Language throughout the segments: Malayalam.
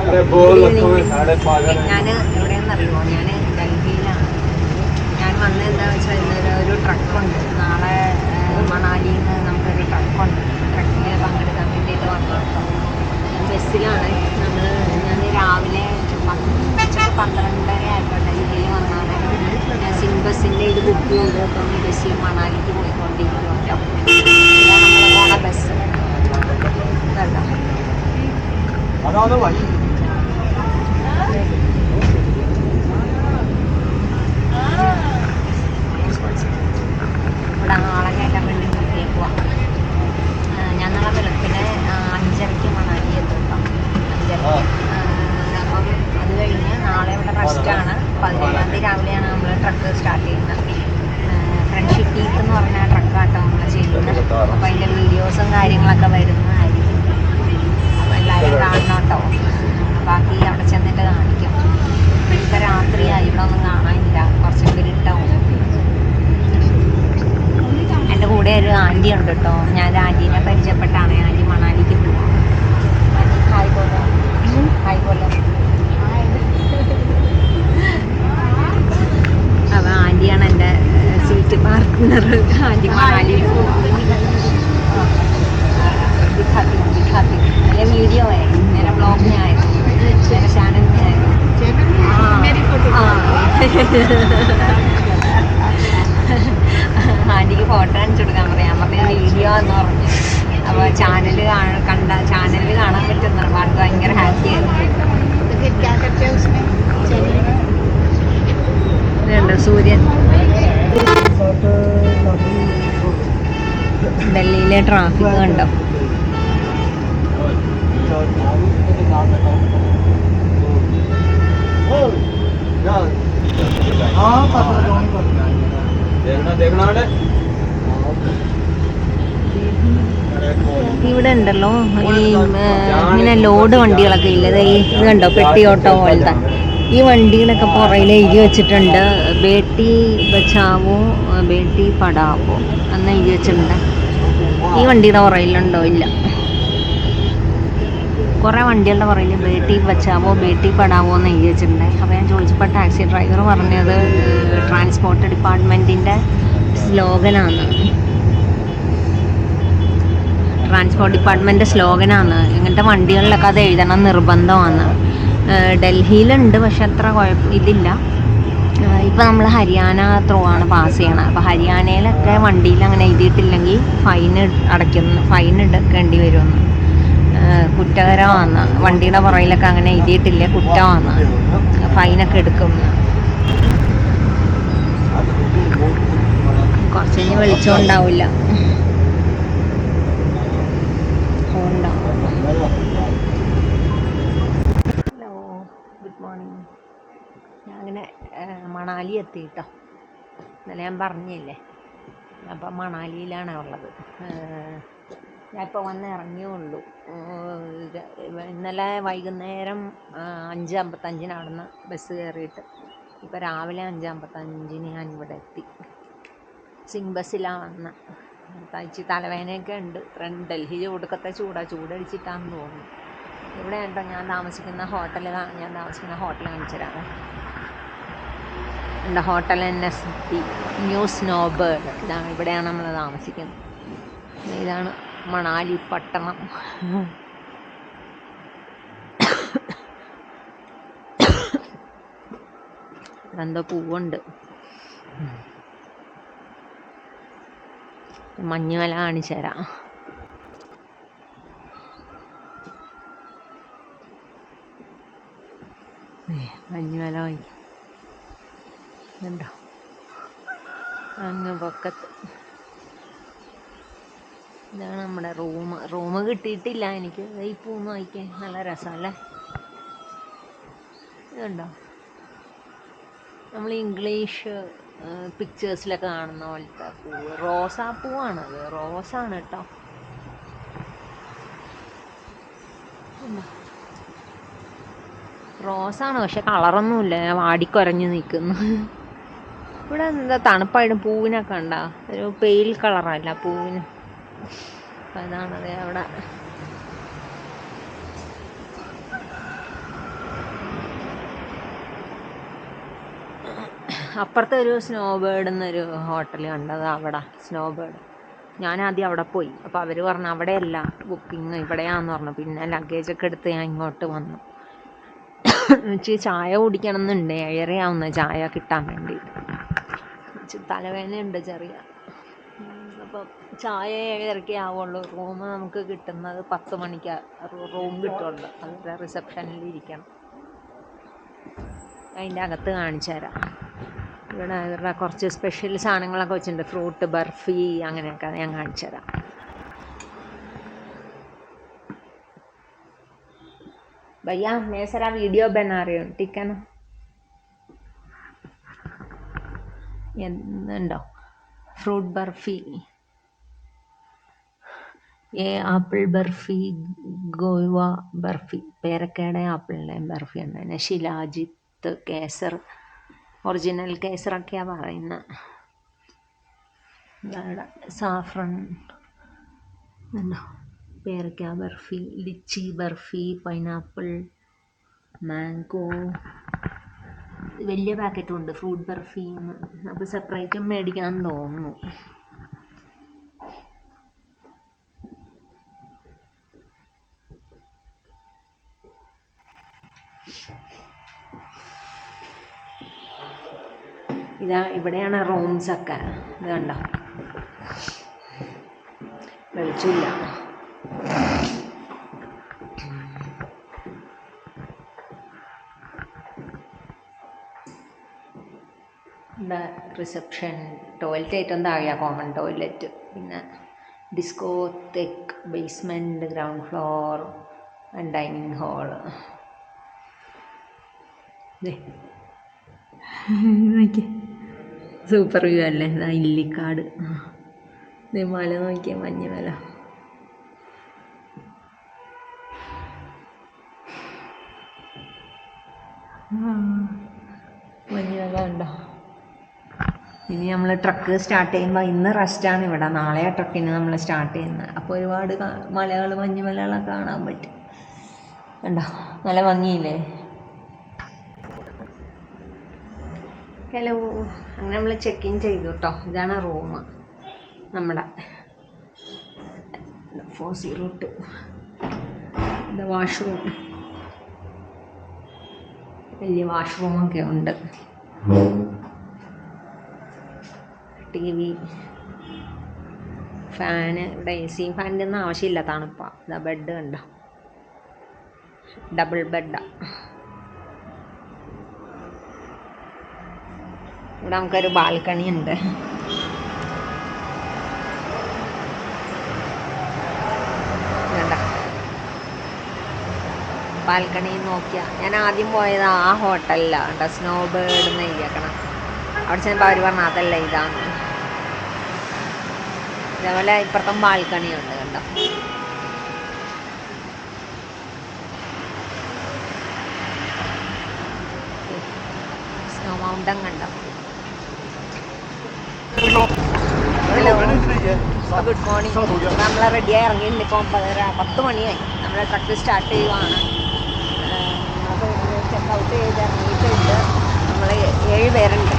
ഞാൻ എവിടെയെന്നറിയുമോ? ഞാൻ ഡൽഹിയിലാണ്. ഞാൻ വന്നത് എന്താണെന്ന് വെച്ചാൽ ഇന്നൊരു ട്രക്കുണ്ട്. നാളെ മണാലിയിൽ നിന്ന് നമുക്കൊരു ട്രക്കുണ്ട്. ട്രക്കിൽ പങ്കെടുക്കാൻ വേണ്ടിയിട്ട് വന്നു. ബസ്സിലാണ് ഞാൻ രാവിലെ ഉച്ചക്ക് 12:30 ആയപ്പോൾ ഡൽഹിയിൽ വന്നാണ്. ഞാൻ സിംഗ് ബസ്സിൻ്റെ ഇത് ബുക്ക് ചെയ്ത് ഇപ്പം ബസ്സിൽ മണാലിക്ക് പോയിക്കൊണ്ടിരിക്കുമല്ലോ. ഇതാണ് നമ്മൾ പോണ ബസ്. കേട്ടോ, ഇവിടെ ആളെ കയറ്റാൻ വേണ്ടി നിർത്തിയേക്കുക. ഞാൻ നാളെ വെളുപ്പിന് 5:30 മണാലി എത്തും കേട്ടോ. 5:30. അപ്പം അത് കഴിഞ്ഞ് നാളെ ഇവിടെ റെസ്റ്റാണ്. 17-ാം തീയതി രാവിലെയാണ് നമ്മൾ ട്രക്ക് സ്റ്റാർട്ട് ചെയ്യുന്നത്. ഫ്രണ്ട്ഷിപ്പ് ടീക്ക് എന്ന് പറഞ്ഞ ട്രക്കാട്ടോ നമ്മൾ ചെയ്യുന്നത്. അപ്പോൾ അതിൻ്റെ വീഡിയോസും കാര്യങ്ങളൊക്കെ വരുന്നതായിരിക്കും. അപ്പോൾ എല്ലാവരും കാണണം കേട്ടോ. ബാക്കി അവിടെ ചെന്നിട്ട് കാണിക്കും. ഇപ്പം രാത്രിയായി, ഇവിടെ ഒന്നും കാണാനില്ല. കുറച്ചും ഇരുട്ടാവും. എൻ്റെ കൂടെ ഒരു ആൻറ്റി ഉണ്ട് കേട്ടോ. ഞാൻ ആൻറ്റീനെ പരിചയപ്പെട്ടാണ് ആൻറ്റി മണാലിക്ക് പോവാം. ഹായ് പോലെ ഹായ് പോലെ. അപ്പോൾ ആൻറ്റിയാണ് എൻ്റെ സീറ്റ് പാർട്ട്ണർ. ആൻറ്റി മണാലിയിൽ പോവാം. दिखाती मेरे वीडियो है, मेरा ब्लॉग में आएगा, मेरे चैनल में आएगा. मेरी फोटो ആൻറ്റിക്ക് ഫോട്ടോ കാണിച്ചു കൊടുക്കാൻ പറയാം. പറഞ്ഞ വീഡിയോ എന്ന് പറഞ്ഞു. അപ്പോൾ ചാനൽ കാണാൻ പറ്റുന്ന പാട്ട് ഭയങ്കര ഹാപ്പിയായിരുന്നു. ഇതുണ്ട് സൂര്യൻ. ഡൽഹിയിലെ ട്രാഫിക് കണ്ടോ? ഇവിടെ ഉണ്ടല്ലോ ഈ ഇങ്ങനെ ലോഡ് വണ്ടികളൊക്കെ ഇല്ലത്. ഇത് കണ്ടോ, പെട്ടി ഓട്ടോ പോലത്തെ ഈ വണ്ടികളൊക്കെ പുറയിൽ എഴുതി വെച്ചിട്ടുണ്ട്. ബേട്ടി ബച്ചാവോ ബേട്ടി പഠാവോ എന്ന് എഴുതി വെച്ചിട്ടുണ്ട്. ഈ വണ്ടിയുടെ പുറയിലുണ്ടോ? ഇല്ല. കുറേ വണ്ടികളുടെ പുറയിൽ ബേട്ടി ബച്ചാവോ ബേട്ടി പഠാവോ എന്ന് എഴുതി വെച്ചിട്ടുണ്ട്. അപ്പോൾ ഞാൻ ചോദിച്ചപ്പോൾ ടാക്സി ഡ്രൈവർ പറഞ്ഞത് ട്രാൻസ്പോർട്ട് ഡിപ്പാർട്ട്മെൻറ്റിൻ്റെ സ്ലോഗനാണ്. ട്രാൻസ്പോർട്ട് ഡിപ്പാർട്ട്മെൻറ്റ് സ്ലോഗനാണ്. ഇങ്ങനത്തെ വണ്ടികളിലൊക്കെ അത് എഴുതണം നിർബന്ധമാണ്. ഡൽഹിയിലുണ്ട്, പക്ഷെ അത്ര ഇതില്ല. ഇപ്പോൾ നമ്മൾ ഹരിയാന ത്രൂ ആണ് പാസ് ചെയ്യണം. അപ്പോൾ ഹരിയാനയിലൊക്കെ വണ്ടിയിൽ അങ്ങനെ എഴുതിയിട്ടില്ലെങ്കിൽ ഫൈൻ എടുക്കേണ്ടി വരുമെന്ന്. കുറ്റകരമാണ്. വണ്ടിയുടെ പുറയിലൊക്കെ അങ്ങനെ എഴുതിയിട്ടില്ല, കുറ്റമാണ്, ഫൈനൊക്കെ എടുക്കും. കുറച്ച് കഴിഞ്ഞ് വെളിച്ചം ഉണ്ടാവില്ല. Hello, good morning. ഞാൻ അങ്ങനെ മണാലി എത്തി കേട്ടോ. ഇന്നലെ ഞാൻ പറഞ്ഞില്ലേ. അപ്പം മണാലിയിലാണ് ഉള്ളത്. ഞാൻ ഇപ്പോൾ വന്ന് ഇറങ്ങിയേ ഉള്ളൂ. ഇന്നലെ വൈകുന്നേരം 5:55 അവിടുന്ന് ബസ് കയറിയിട്ട് ഇപ്പോൾ രാവിലെ 5:55 ഞാൻ ഇവിടെ എത്തി. സിംഗ് ബസ്സിലാണ് വന്ന്. തയ്ച്ച് തലവേദനയൊക്കെ ഉണ്ട്. ഡൽഹി ചൂടക്കത്തെ ചൂടടിച്ചിട്ടാണെന്ന് തോന്നുന്നു. ഇവിടെ ഉണ്ടോ ഞാൻ താമസിക്കുന്ന ഹോട്ടൽ കാണിച്ചു തരാമോ? എൻ്റെ ഹോട്ടൽ NST ന്യൂ സ്നോബേർഡ്. ഇതാണ്, ഇവിടെയാണ് നമ്മൾ താമസിക്കുന്നത്. ഇതാണ് മണാലി പട്ടണം. എന്തോ പൂവുണ്ട്. മഞ്ഞുമല കാണിച്ചു തരാം. മഞ്ഞുമല ഇതുണ്ടോ അങ്ങ് പൊക്കത്ത്. ഇതാണ് നമ്മുടെ റൂം കിട്ടിയിട്ടില്ല എനിക്ക്. ഈ പൂന്ന് വായിക്കാൻ നല്ല രസമല്ലേ? ഇതുണ്ടോ, നമ്മൾ ഇംഗ്ലീഷ് പിക്ചേഴ്സിലൊക്കെ കാണുന്ന പോലത്തെ പൂവ്. റോസാപ്പൂവാണത്. റോസാണ് കേട്ടോ. റോസാണ്, പക്ഷെ കളറൊന്നുമില്ല. വാടിക്കൊരഞ്ഞ് നിൽക്കുന്നു. ഇവിടെ എന്താ തണുപ്പായിട്ട് പൂവിനൊക്കെ ഉണ്ടാ ഒരു പെയിൽ കളറല്ല പൂവിന്. അപ്പം അതാണത് അവിടെ. അപ്പുറത്തെ ഒരു സ്നോ ബേർഡ് എന്നൊരു ഹോട്ടൽ കണ്ടത്, അവിടെ സ്നോ ബേർഡ്. ഞാനാദ്യം അവിടെ പോയി. അപ്പോൾ അവർ പറഞ്ഞു അവിടെയല്ല ബുക്കിംഗ്, ഇവിടെയാണെന്ന് പറഞ്ഞു. പിന്നെ ലഗേജൊക്കെ എടുത്ത് ഞാൻ ഇങ്ങോട്ട് വന്നു. ചായ കുടിക്കണം എന്നുണ്ട്, 7:30 ആവുന്ന ചായ കിട്ടാൻ വേണ്ടിയിട്ട്. തലവേദനയുണ്ട് ചെറിയ. അപ്പം ചായ 7:30 ആവുള്ളൂ. റൂം നമുക്ക് കിട്ടുന്നത് 10 മണിക്ക് റൂം കിട്ടുള്ളൂ. അതിൻ്റെ റിസപ്ഷനിൽ ഇരിക്കണം. അതിൻ്റെ അകത്ത് കാണിച്ചു തരാം. ഇവിടെ ഇവരുടെ കുറച്ച് സ്പെഷ്യൽ സാധനങ്ങളൊക്കെ വെച്ചിട്ടുണ്ട്. ഫ്രൂട്ട് ബർഫി അങ്ങനെയൊക്കെ ഞാൻ കാണിച്ചു തരാം. भैया मैं सारा वीडियो बना रही हूँ, ठीक है ना. എന്തുണ്ടോ ഫ്രൂട്ട് ബർഫി, ആപ്പിൾ ബർഫി, ഗോവ ബർഫി, പേരക്കയുടെ ആപ്പിളിൻ്റെയും ബർഫി ഉണ്ട്. പിന്നെ ശിലാജിത്ത് കേസർ, ഒറിജിനൽ കേസറൊക്കെയാണ് പറയുന്നത്. സാഫ്രൺ ഉണ്ടോ, പേരക്ക barfi, litchi barfi, pineapple, mango. വലിയ പാക്കറ്റും ഉണ്ട് ഫ്രൂട്ട് ബർഫി. നമുക്ക് സെപ്പറേറ്റും മേടിക്കാൻ തോന്നുന്നു. ഇതാ ഇവിടെയാണ് റൂംസൊക്കെ. ഇത് കണ്ടോ, വെളിച്ചില്ല. റിസപ്ഷൻ, ടോയ്ലറ്റ് ഏറ്റവും താഴെയാ, കോമൺ ടോയ്ലറ്റ്. പിന്നെ discotheque, basement, ground floor, dining hall. Super view അല്ലേ. ഇതാ ഇല്ലിക്കാട്, മല നോക്കിയ മഞ്ഞുമല. മഞ്ഞുമല ഉണ്ടോ. ഇനി നമ്മൾ ട്രക്ക് സ്റ്റാർട്ട് ചെയ്യുമ്പോൾ, ഇന്ന് റെസ്റ്റാണ് ഇവിടെ, നാളെ ട്രക്കിന് നമ്മൾ സ്റ്റാർട്ട് ചെയ്യുന്നത്. അപ്പോൾ ഒരുപാട് മലകൾ, മഞ്ഞുമലകളൊക്കെ കാണാൻ പറ്റും. ഉണ്ടോ, നല്ല ഭംഗിയില്ലേ. ഹലോ, അങ്ങനെ നമ്മൾ ചെക്ക് ഇൻ ചെയ്തു കേട്ടോ. ഇതാണ് റൂം നമ്മുടെ 402. ഇത് വാഷ്റൂം, വലിയ വാഷ്റൂമൊക്കെ ഉണ്ട്. TV, fan. ഇവിടെ AC ഫാനിൻ്റെ ഒന്നും ആവശ്യമില്ല, തണുപ്പാണ്. ഇതാ ബെഡ് കണ്ടോ, ഡബിൾ ബെഡാണ്. ഇവിടെ നമുക്കൊരു ബാൽക്കണി ഉണ്ട്. ബാൽക്കണി നോക്കിയാൽ, ഞാൻ ആദ്യം പോയത് ആ ഹോട്ടലിലാണ് കേട്ടോ, സ്നോ ബേർഡ് എന്ന് എഴുതിയേക്കണം. അവിടെ ചെന്നപ്പോൾ അവർ പറഞ്ഞു അതല്ല ഇതാണ്. ഇതേപോലെ ഇപ്പുറത്തും ബാൽക്കണി ഉണ്ട് കണ്ടോ. സ്നോ മൗണ്ടൻ കണ്ടോ. Hello, good morning. നമ്മൾ റെഡിയായി ഇറങ്ങിയിട്ടുണ്ട്. ഇപ്പോൾ 10 മണിയായി. നമ്മുടെ ട്രക്ക് സ്റ്റാർട്ട് ചെയ്യുവാണ്. ചെക്കൗട്ട് ചെയ്ത് ഇറങ്ങിയിട്ടുണ്ട്. നമ്മൾ 7 പേരുണ്ട്.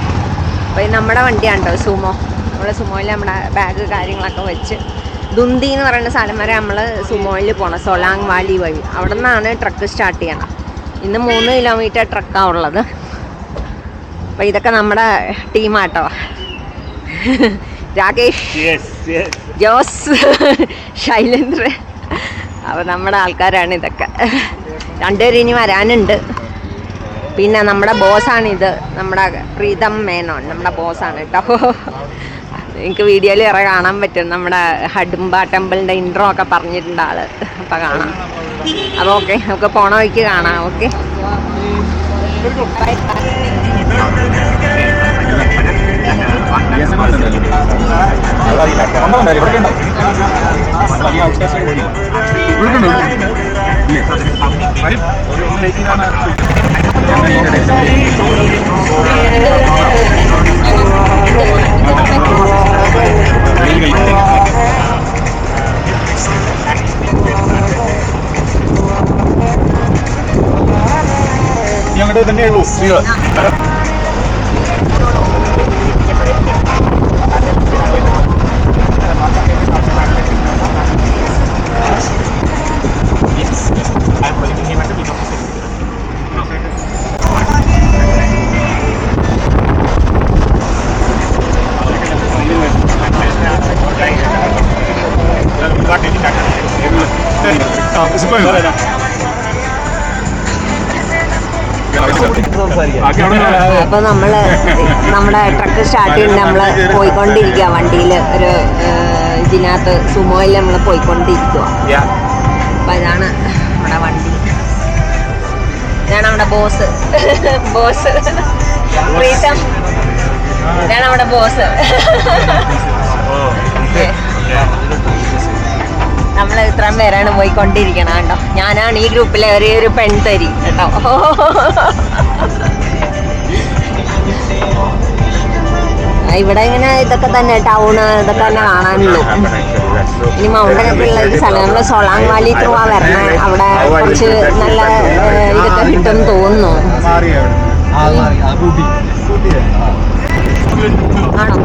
അപ്പോൾ ഇത് നമ്മുടെ വണ്ടിയാണ് കേട്ടോ, സുമോ. നമ്മൾ സുമോയിൽ നമ്മുടെ ബാഗ് കാര്യങ്ങളൊക്കെ വെച്ച് ദുന്തി എന്ന് പറയുന്ന സ്ഥലം വരെ നമ്മൾ സുമോയിൽ പോകണം, സൊലാങ് വാലി വഴി. അവിടെ നിന്നാണ് ട്രക്ക് സ്റ്റാർട്ട് ചെയ്യണം. ഇന്ന് 3 കിലോമീറ്റർ ട്രക്കാണ് ഉള്ളത്. അപ്പോൾ ഇതൊക്കെ നമ്മുടെ ടീമാട്ടോ. രാകേഷ്, ജോസ്, ശൈലേന്ദ്രൻ. അപ്പോൾ നമ്മുടെ ആൾക്കാരാണ് ഇതൊക്കെ. 2 പേര് ഇനി വരാനുണ്ട്. പിന്നെ നമ്മുടെ ബോസാണിത്, നമ്മുടെ പ്രീതം മേനോൻ നമ്മുടെ ബോസാണ് കേട്ടോ. എനിക്ക് വീഡിയോയിൽ ഇറ കാണാൻ പറ്റും. നമ്മുടെ ഹഡുംബ ടെമ്പിളിൻ്റെ ഇൻട്രോ ഒക്കെ പറഞ്ഞിട്ടുണ്ട് ആള്. അപ്പം കാണാം. അപ്പോൾ ഓക്കെ, നമുക്ക് പോണ വഴിക്ക് കാണാം. ഓക്കെ, ഞങ്ങളുടെ തന്നെ ഉള്ളൂ. അപ്പൊ നമ്മുടെ ട്രക്ക് സ്റ്റാർട്ട് ചെയ്ത് നമ്മള് പോയിക്കൊണ്ടിരിക്കുക വണ്ടിയിൽ ഒരു ഇതിനകത്ത് സുമോയിൽ നമ്മൾ പോയിക്കൊണ്ടിരിക്കുക. അപ്പൊ ഇതാണ് നമ്മുടെ വണ്ടി, ഇതാണ് നമ്മുടെ ബോസ് പ്രീതം, ഇതാണ് നമ്മുടെ ബോസ്. നമ്മൾ ഇത്രയും പേരാണ് പോയിക്കൊണ്ടിരിക്കണം കേട്ടോ. ഞാനാണ് ഈ ഗ്രൂപ്പിലെ ഒരു പെൺതരി കേട്ടോ. ഇവിടെ ഇങ്ങനെ ഇതൊക്കെ തന്നെ ടൗണ് ഇതൊക്കെ തന്നെ കാണാനുള്ളൂ. ഇനി മൗണ്ടനൊക്കെ ഉള്ള ഒരു സ്ഥലം നമ്മൾ സൊളാങ് വാലി ത്രൂ വരണേ, അവിടെ കുറച്ച് നല്ല ഇതൊക്കെ കിട്ടും തോന്നുന്നു. ആണോ?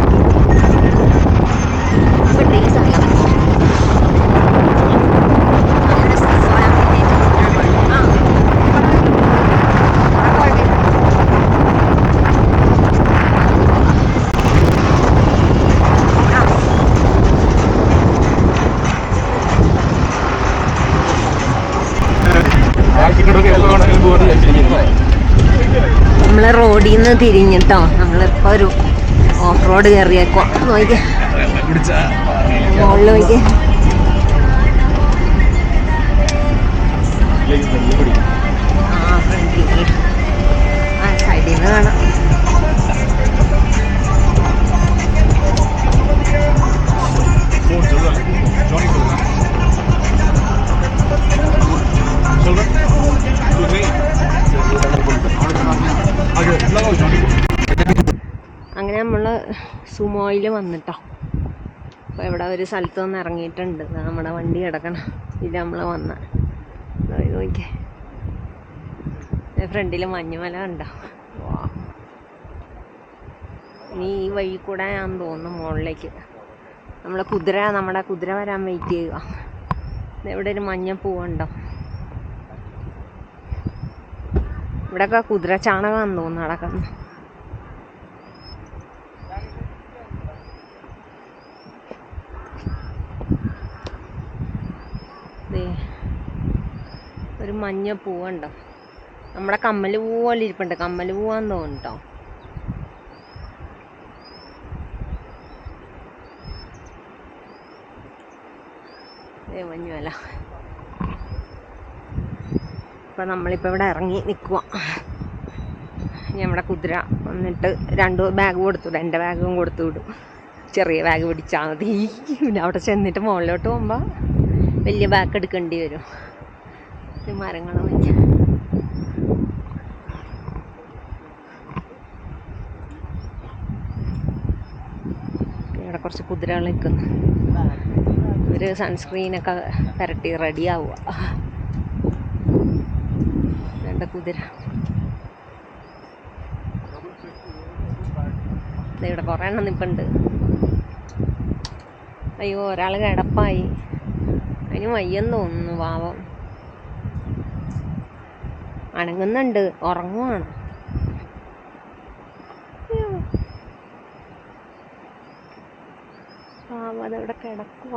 നമ്മളെ റോഡിൽ നിന്ന് തിരിഞ്ഞിട്ടോ നമ്മളിപ്പോ ഒരു ഓഫ് റോഡ് കയറിയേക്കോ. നോക്കിക്കേ മുകളിൽ നോക്കിക്കേ. സൈഡിൽ നിന്ന് കാണാം. അങ്ങനെ നമ്മൾ സുമോയിൽ വന്നിട്ടോ. അപ്പോൾ ഇവിടെ ഒരു സ്ഥലത്ത് നിന്ന് ഇറങ്ങിയിട്ടുണ്ട്. നമ്മുടെ വണ്ടി കിടക്കണം. ഇത് നമ്മൾ വന്ന നോക്കിയേ, ഫ്രണ്ടിൽ മഞ്ഞുമല ഉണ്ടോ. ഇനി ഈ വഴി കൂടെ ഞാൻ തോന്നുന്നു മുകളിലേക്ക് നമ്മുടെ കുതിര വരാൻ വെയിറ്റ് ചെയ്യുക. ഇവിടെ ഒരു മഞ്ഞപ്പൂവുണ്ടോ. ഇവിടെയൊക്കെ കുതിര ചാണകമാണെന്ന് തോന്നുന്നു നടക്കുന്നു. ഒരു മഞ്ഞ പൂവുണ്ടോ. നമ്മുടെ കമ്മല് പൂ പോലെ ഇരിപ്പുണ്ട്. കമ്മല് പൂവാന്ന് തോന്നുന്നു കേട്ടോ. മഞ്ഞുമല. ഇപ്പം നമ്മളിപ്പോൾ ഇവിടെ ഇറങ്ങി നിൽക്കുക. നമ്മുടെ കുതിര വന്നിട്ട് 2 ബാഗ് കൊടുത്തു വിടും. എൻ്റെ ബാഗും കൊടുത്തു വിടും. ചെറിയ ബാഗ് പിടിച്ചാൽ മതി. പിന്നെ അവിടെ ചെന്നിട്ട് മുകളിലോട്ട് പോകുമ്പോൾ വലിയ ബാഗ് എടുക്കേണ്ടി വരും. മരങ്ങൾ മഞ്ഞ. ഇവിടെ കുറച്ച് കുതിരകൾ നിൽക്കുന്നു. ഒരു സൺസ്ക്രീനൊക്കെ പുരട്ടി റെഡിയാവുക. വേണ്ട കുതിര. ഇവിടെ കുറേ എണ്ണം നിൽപ്പുണ്ട്. അയ്യോ, ഒരാൾ കിടപ്പായി. അതിന് വയ്യെന്ന് തോന്നുന്നു. പാവം അനങ്ങുന്നുണ്ട്. ഉറങ്ങുവാണ്. പാവം അതവിടെ കിടക്കുക.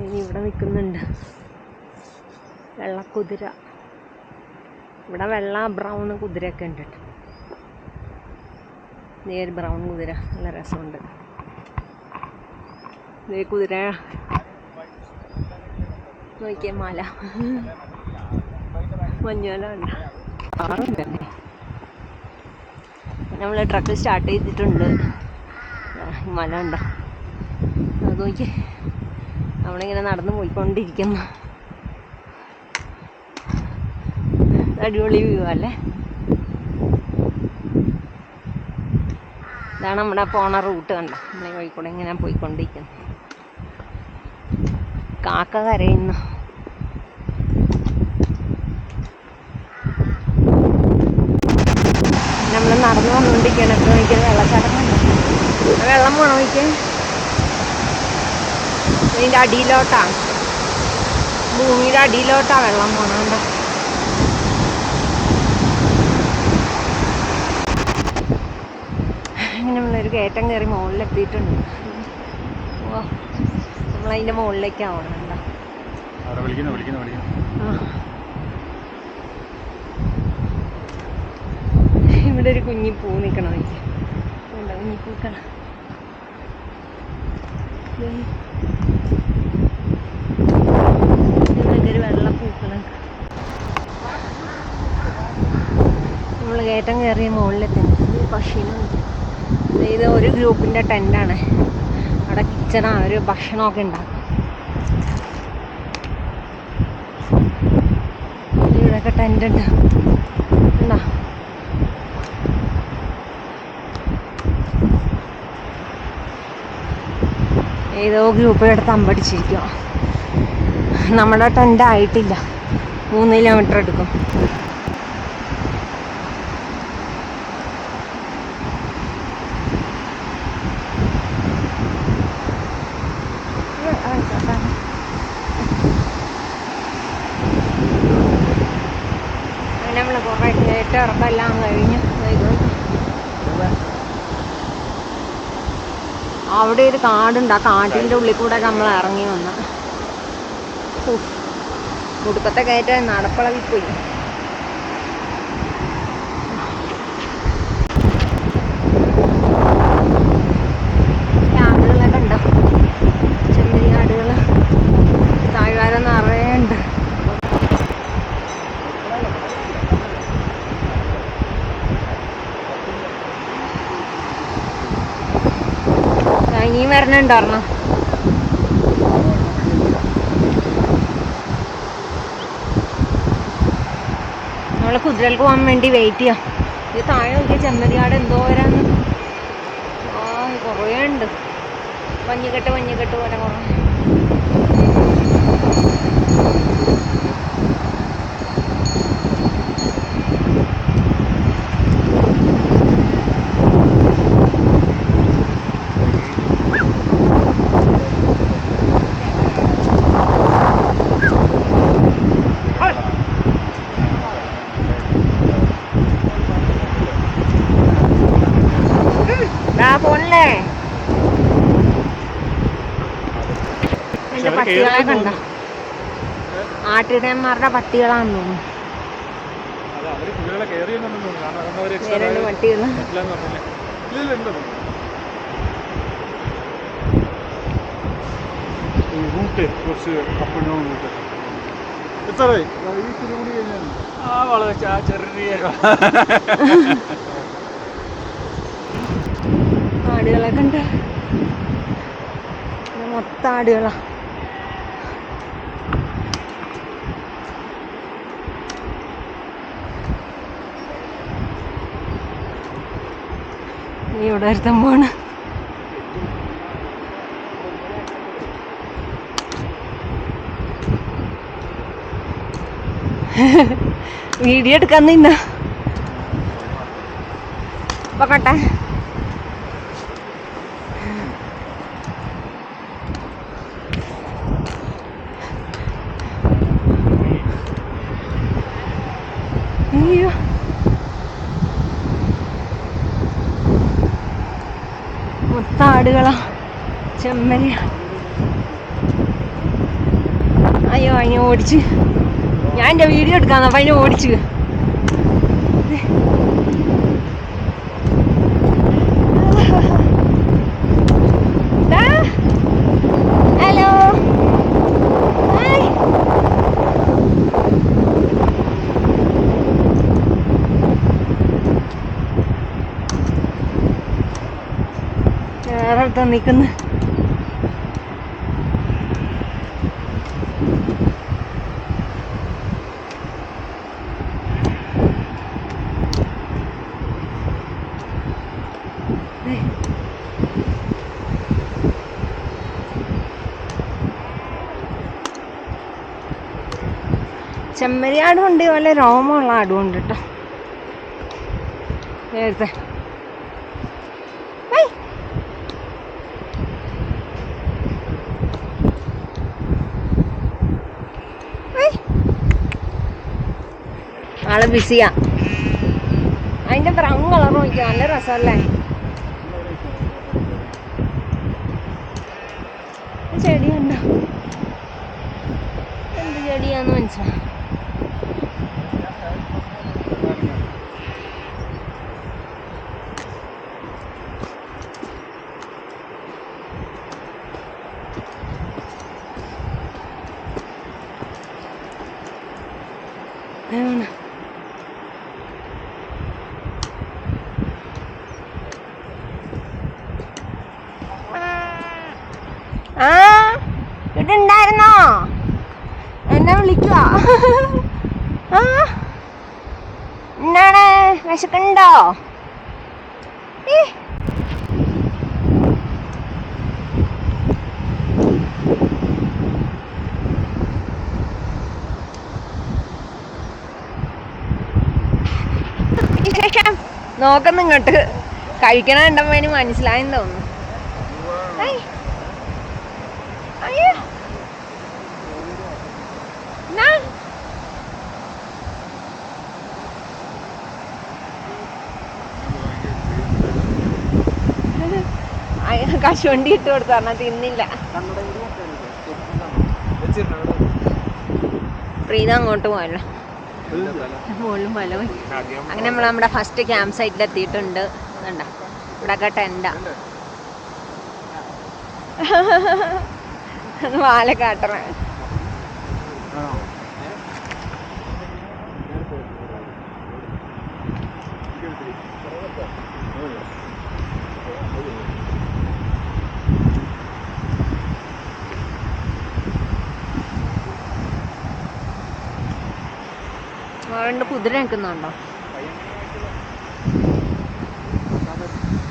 ഇനി ഇവിടെ നിൽക്കുന്നുണ്ട് വെള്ളക്കുതിര. ഇവിടെ വെള്ള ബ്രൗൺ കുതിരയൊക്കെ ഉണ്ട്. നേര് ബ്രൗൺ കുതിര നല്ല രസമുണ്ട്. ഇതേ കുതിര നോക്കിയേ, മല മഞ്ഞുമല ഉണ്ട്. നമ്മൾ ട്രക്ക് സ്റ്റാർട്ട് ചെയ്തിട്ടുണ്ട്. മല ഉണ്ടോ അത് നോക്കിയേ. നമ്മളിങ്ങനെ നടന്നു പോയിക്കൊണ്ടിരിക്കുന്നു. അടിപൊളി വ്യൂ അല്ലേ. ഇതാണ് നമ്മുടെ പോണ റൂട്ട്. കണ്ടോ, നമ്മളെ വഴിക്കൂടെ ഇങ്ങനെ പോയിക്കൊണ്ടിരിക്കുന്നു. കാക്ക കരയുന്നു. നമ്മൾ നടന്നു വന്നുകൊണ്ടിരിക്കണം. നോക്കിയത് വെള്ളച്ചാട്ടമുണ്ട്. വെള്ളം പോണോ നോക്കിയേ. ഇതിൻ്റെ അടിയിലോട്ടാ, ഭൂമിയുടെ അടിയിലോട്ടാ വെള്ളം പോണുണ്ടോ. ഇങ്ങനെ നമ്മളൊരു കയറ്റം കയറി മുകളിലെത്തിയിട്ടുണ്ട്. ഓ നമ്മളതിൻ്റെ മുകളിലേക്കാവണം എന്താ ഇവിടെ ഒരു കുഞ്ഞി പൂ നിൽക്കണം എനിക്ക് കുഞ്ഞി പൂക്കള ഒരു വെള്ളപ്പൂക്കളൊക്കെ നമ്മൾ കയറ്റം കയറിയ മുകളിലെത്തുന്നു. പക്ഷിനുണ്ട്. ഇത് ഒരു ഗ്രൂപ്പിൻ്റെ ടെൻ്റാണ്. അവിടെ കിച്ചണാണ്, ഒരു ഭക്ഷണമൊക്കെ ഉണ്ടാക്കും. ഇവിടെയൊക്കെ ടെൻ്റ് ഉണ്ട്. ഉണ്ടോ? ഏതോ ഗ്രൂപ്പിലെടുത്ത് തമ്പടിച്ചിരിക്കുക. നമ്മുടെ ടെൻ്റ് ആയിട്ടില്ല, 3 കിലോമീറ്റർ എടുക്കും. നമ്മൾ കുറേ കയറ്റം ഇറക്കെല്ലാം കഴിഞ്ഞ് അവിടെ ഒരു കാടുണ്ട്. ആ കാട്ടിൻ്റെ ഉള്ളിൽ കൂടെ നമ്മൾ ഇറങ്ങി വന്ന മുടുക്കത്തെ കയറ്റം നടപ്പളവിപ്പോയി. ആടുകളൊക്കെ ഉണ്ടോ? ചെമ്മരി ആടുകൾ താഴ്വാരം നിറയെ ഉണ്ട്. ഇനിയും വരണുണ്ടായിരുന്നു. നമ്മള് കുതിരകൾക്ക് പോകാൻ വേണ്ടി വെയിറ്റ് ചെയ്യാം. ഇത് താഴെ നോക്കിയ ചെമ്മരിയാട് എന്തോരാന്ന്. കുറേ ഉണ്ട്. മഞ്ഞുകെട്ട് പോലെ കുറേ. പോണല്ലേ എന്റെ പട്ടികളെ കണ്ട, ആട്ടിടയന്മാരുടെ പട്ടികളാന്ന് തോന്നുന്നു. 2 പട്ടികൾ. ആടുകളൊക്കെ ഉണ്ട്. മൊത്തം ആടുകളാ. ഇവിടെ ഒരുത്തം പോണ്. വീഡിയോ എടുക്കാൻ നിന്ന പോകട്ടെ. അയ്യോ, മൊത്തം ആടുകളാ. ചെമ്മരി. അയ്യോ, അതിനെ ഓടിച്ച്. ഞാൻ എൻ്റെ വീഡിയോ എടുക്കാന്ന് അപ്പം അതിനെ ഓടിച്ചു. ഹലോ, വേറെ അടുത്ത് നിൽക്കുന്നു. ചെമ്മരി ആടുണ്ട്, വല്ല രോമമുള്ള ആടുണ്ട് കേട്ടോ. നേരത്തെ ആള് ബിസിയാ. അതിന്റെ ബ്രൗൺ കളർ നോക്കിയാ നല്ല രസമല്ലേ. ചെടിയുണ്ടോ? എന്ത് ചെടിയാന്ന് മനസ്സിലാ. ആ ഇവിടുണ്ടായിരുന്നോ? എന്നെ വിളിക്കുക. ആ എന്നാണ് വിശക്കുണ്ടോ? നോക്കുന്നു ഇങ്ങോട്ട്. കഴിക്കണ കണ്ടപ്പോ അതിന് മനസ്സിലായെന്ന് തോന്നുന്നു. കശുവണ്ടി ഇട്ട് കൊടുത്തു പറഞ്ഞാൽ തിന്നില്ല. പ്രീത അങ്ങോട്ട് പോയല്ലോ, മുകളിലും മല പോയി. അങ്ങനെ നമ്മൾ നമ്മുടെ ഫസ്റ്റ് ക്യാമ്പ് സൈറ്റിൽ എത്തിയിട്ടുണ്ട്. കണ്ട ഇവിടെയൊക്കെ ടെൻഡാ. വാല കാട്ടണേ. രണ്ട് കുതിര നിൽക്കുന്നുണ്ടോ?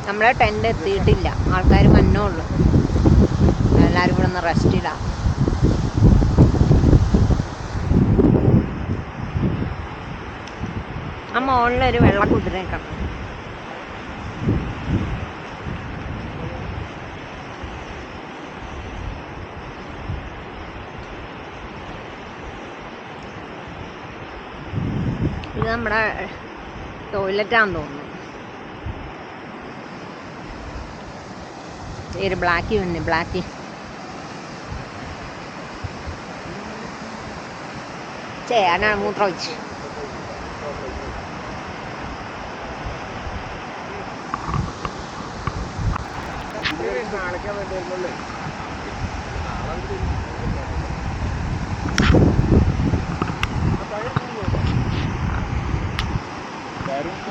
നമ്മളെ ടെൻ്റ് എത്തിയിട്ടില്ല, ആൾക്കാർ മഞ്ഞേ ഉള്ളു. എല്ലാവരും ഇവിടെ നിന്ന് റെസ്റ്റിലാണ്. ആ മുകളിലൊരു വെള്ള കുതിര നിൽക്കണം. ഇത് നമ്മുടെ ടോയ്ലറ്റാന്ന് തോന്നുന്നു. ഒരു ബ്ലാക്കി ഉണ്ട്, ബ്ലാക്കി. ചേനാണ് മൂത്രം ഒഴിച്ച്.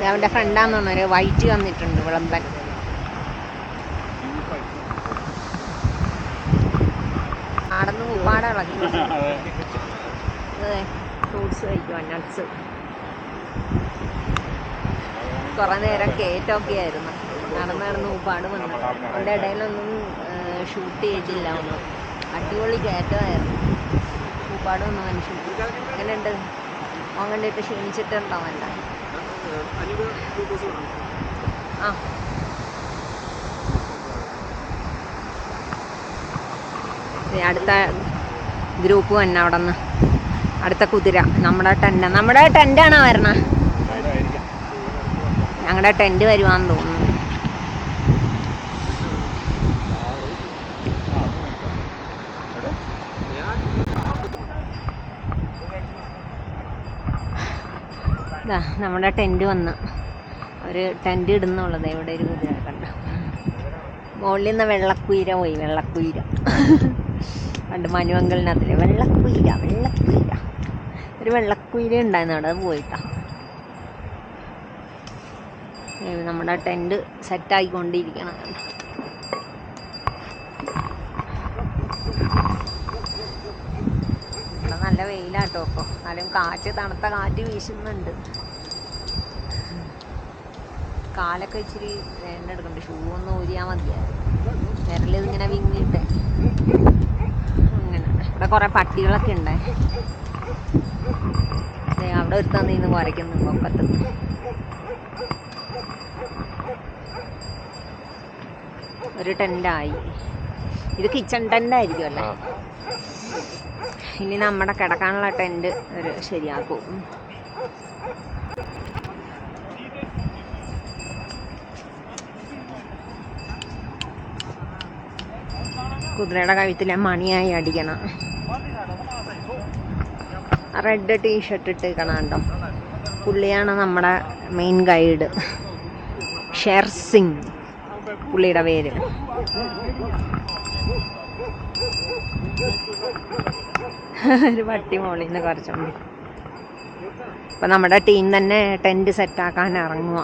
അവൻ്റെ ഫ്രണ്ടാന്ന് തോന്നുന്നു, വൈറ്റ് വന്നിട്ടുണ്ട് വിളമ്പൻ. ആടന്ന് ഉപ്പാടെ ഇളക്കി ഫ്രൂട്ട്സ് കഴിക്കുവാ, നട്ട്സ്. കുറേ നേരം കയറ്റമൊക്കെ ആയിരുന്നു. നടന്ന് ഉപ്പാട് വന്നു. അതിൻ്റെ ഇടയിലൊന്നും ഷൂട്ട് ചെയ്തില്ല ഒന്നും. അടിപൊളി കയറ്റമായിരുന്നു. ഉപ്പാട് വന്നു മനുഷ്യൻ. എങ്ങനെയുണ്ട്? അവൻ കണ്ടിട്ട് ക്ഷീണിച്ചിട്ടുണ്ടോ? അല്ല ആ അടുത്ത ഗ്രൂപ്പ് തന്നെ അവിടെ നിന്ന്. അടുത്ത കുതിര നമ്മുടെ ടെൻ്റാണോ വരണ? ഞങ്ങളുടെ ടെൻ്റ് വരുവാന്ന് തോന്നുന്നു. നമ്മുടെ ടെൻ്റ് വന്ന്. ഒരു ടെൻ്റ് ഇടുന്നുള്ളത്. ഇവിടെ ഒരു കുതിര കണ്ട. മുകളിൽ നിന്ന് വെള്ളക്കുയിര പോയി. വെള്ളക്കുയിര പണ്ട് മനുവങ്കലിനകത്തില്ലേ വെള്ളക്കുയിര. ഒരു വെള്ളക്കുയിര ഉണ്ടായിരുന്നു അവിടെ, അത് പോയിട്ടാ. നമ്മുടെ ടെൻ്റ് സെറ്റായിക്കൊണ്ടിരിക്കണം. ഇവിടെ നല്ല വെയിലാട്ടോ ഇപ്പോൾ. എന്നാലും തണുത്ത കാറ്റ് വീശുന്നുണ്ട്. കാലൊക്കെ ഇച്ചിരി വേണ്ട എടുക്കണ്ട്. ഷൂ ഒന്ന് ഊരിയാൽ മതിയായിരുന്നു. വിരലിതിങ്ങനെ വിങ്ങിട്ടെ. അങ്ങനെ ഇവിടെ കുറേ പട്ടികളൊക്കെ ഉണ്ട്. അവിടെ ഒരുത്താൻ നിന്ന് കുറയ്ക്കുന്നു പൊക്കത്ത്. ഒരു ടെൻ്റായി. ഇത് കിച്ചൺ ടെൻ്റായിരിക്കും അല്ലേ? ഇനി നമ്മുടെ കിടക്കാനുള്ള ടെൻ്റ് ഒരു ശരിയാക്കും. കുതിരയുടെ കഴുത്തിലെ മണിയായി അടിക്കണം. റെഡ് ടീഷർട്ട് ഇട്ടേക്കണം കേട്ടോ. പുള്ളിയാണ് നമ്മുടെ മെയിൻ ഗൈഡ്, ഷെർ സിംഗ് പുള്ളിയുടെ പേര്. ഒരു പട്ടി മോളിൽ നിന്ന് കുറച്ചുണ്ട്. ഇപ്പം നമ്മുടെ ടീം തന്നെ ടെൻറ്റ് സെറ്റാക്കാൻ ഇറങ്ങുക.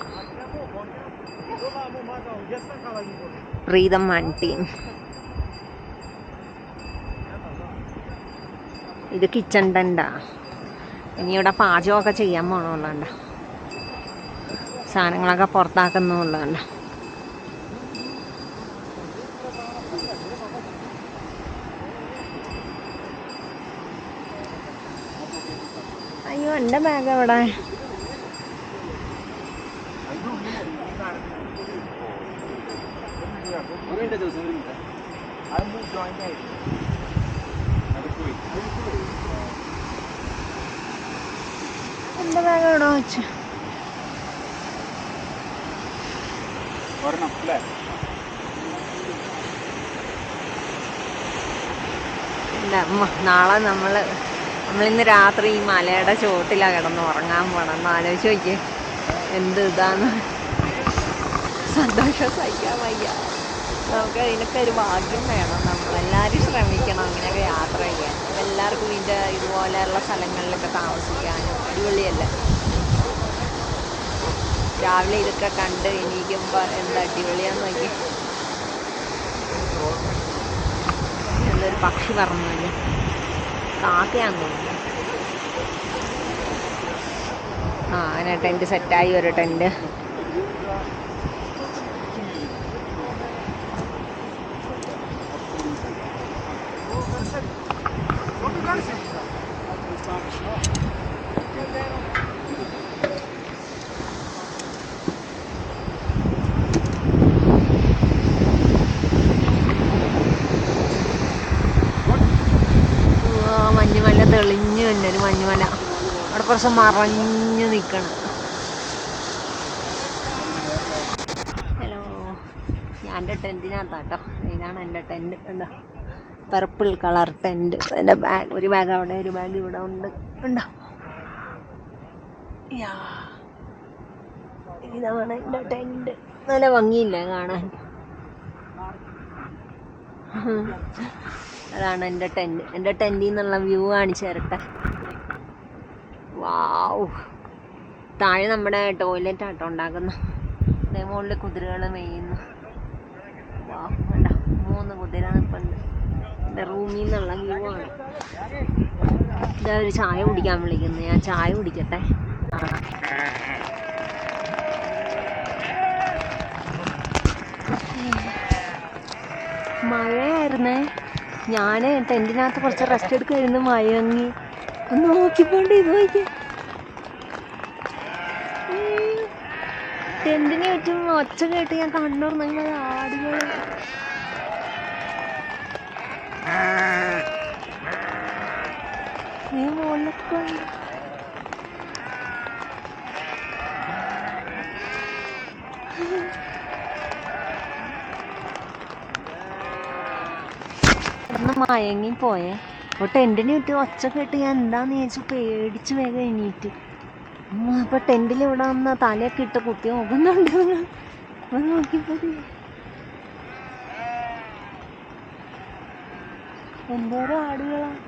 പ്രീതം മാൻ ടീം. ഇത് കിച്ചൺ ടെൻറ്റാ. ഇനി ഇവിടെ പാചകമൊക്കെ ചെയ്യാൻ പോകണമുള്ളതുണ്ട്. സാധനങ്ങളൊക്കെ പുറത്താക്കുന്നുള്ളതുണ്ട്. അയ്യോ, എൻ്റെ ബാഗ് എവിടെ? എൻ്റെ ബാഗ് എവിടെ വെച്ചു? എൻ്റെ അമ്മ, നാളെ നമ്മളിന്ന് രാത്രി ഈ മലയുടെ ചോട്ടിലാണ് കിടന്ന് ഉറങ്ങാൻ പോകണം. എന്ന് ആലോചിച്ച് നോക്കിയേ, എന്ത് ഇതാന്ന്. സന്തോഷം സഹിക്കാൻ വയ്യ. നമുക്ക് ഇതിനൊക്കെ ഒരു ഭാഗ്യം വേണം. നമ്മളെല്ലാവരും ശ്രമിക്കണം അങ്ങനെയൊക്കെ യാത്ര ചെയ്യാൻ. എല്ലാവർക്കും ഇതുപോലെയുള്ള സ്ഥലങ്ങളിലൊക്കെ താമസിക്കാനും അടിപൊളിയല്ലേ. രാവിലെ ഇതൊക്കെ കണ്ട് എണീക്കുമ്പോൾ എന്താ അടിപൊളിയാന്ന് നോക്കി. എന്തൊരു പക്ഷി പറന്നല്ലേ, കാക്കയാന്ന് തോന്നുന്നു. അങ്ങനെ ടെൻറ്റ് സെറ്റായി. ഒരു ടെൻറ്റ് മഞ്ഞുമല തെളിഞ്ഞു തന്നെ. ഒരു മഞ്ഞുമല അവിടെ കുറച്ച് മറഞ്ഞു നിൽക്കണം. ഹലോ, ഞാൻ എൻ്റെ ടെൻറ്റിനകത്താട്ടോ. ഇതാണ് എൻ്റെ ടെൻറ്റ്. എന്താ പർപ്പിൾ കളർ ടെൻറ്റ്. എൻ്റെ ബാഗ്, ഒരു ബാഗ് അവിടെ, ഒരു ബാഗ് ഇവിടെ ഉണ്ട്. ഉണ്ടോ? ഇതാണ് എൻ്റെ ടെൻറ്റ്. നല്ല ഭംഗിയില്ലേ കാണാൻ? അതാണ് എൻ്റെ ടെൻറ്റ്. എൻ്റെ ടെൻറ്റിൽ നിന്നുള്ള വ്യൂ കാണിച്ചു തരട്ടെ. വാവ്, താഴെ നമ്മുടെ ടോയ്ലറ്റ് ആട്ടോ ഉണ്ടാക്കുന്നു. അതേ മുകളിൽ കുതിരകൾ മേയുന്നു. വാവ്, വേണ്ട 3 കുതിര നിൽപ്പുണ്ട്. എൻ്റെ റൂമിൽ നിന്നുള്ള വ്യൂ ആണ്. ഇതാ ഒരു ചായ കുടിക്കാൻ വിളിക്കുന്നു. ഞാൻ ചായ കുടിക്കട്ടെ. മഴയായിരുന്നേ. ഞാൻ ടെൻറ്റിനകത്ത് കുറച്ച് റെസ്റ്റ് എടുക്കുമായിരുന്നു. മയങ്ങി ഒന്ന് നോക്കിപ്പോണ്ട് ഇത് നോക്കി. ടെൻറ്റിന് ചുറ്റും ഒച്ച കേട്ട് ഞാൻ കണ്ണുറന്നെങ്കിൽ ആടുകൾ. നീ മുകളിലൊക്കെ ഉണ്ട്. ഒന്ന് മയങ്ങിപ്പോയേ. അപ്പോൾ ടെൻറ്റിന് ചുറ്റും ഒച്ച കേട്ട് ഞാൻ എന്താന്ന് ചോദിച്ചു പേടിച്ച് വേഗം എണീറ്റ്. അപ്പോൾ ടെൻറ്റിൽ ഇവിടെ വന്ന് തലയൊക്കെ ഇട്ട് കുത്തി നോക്കുന്നുണ്ട്. നോക്കിപ്പോ എന്തോരം ആടുകളാണ്.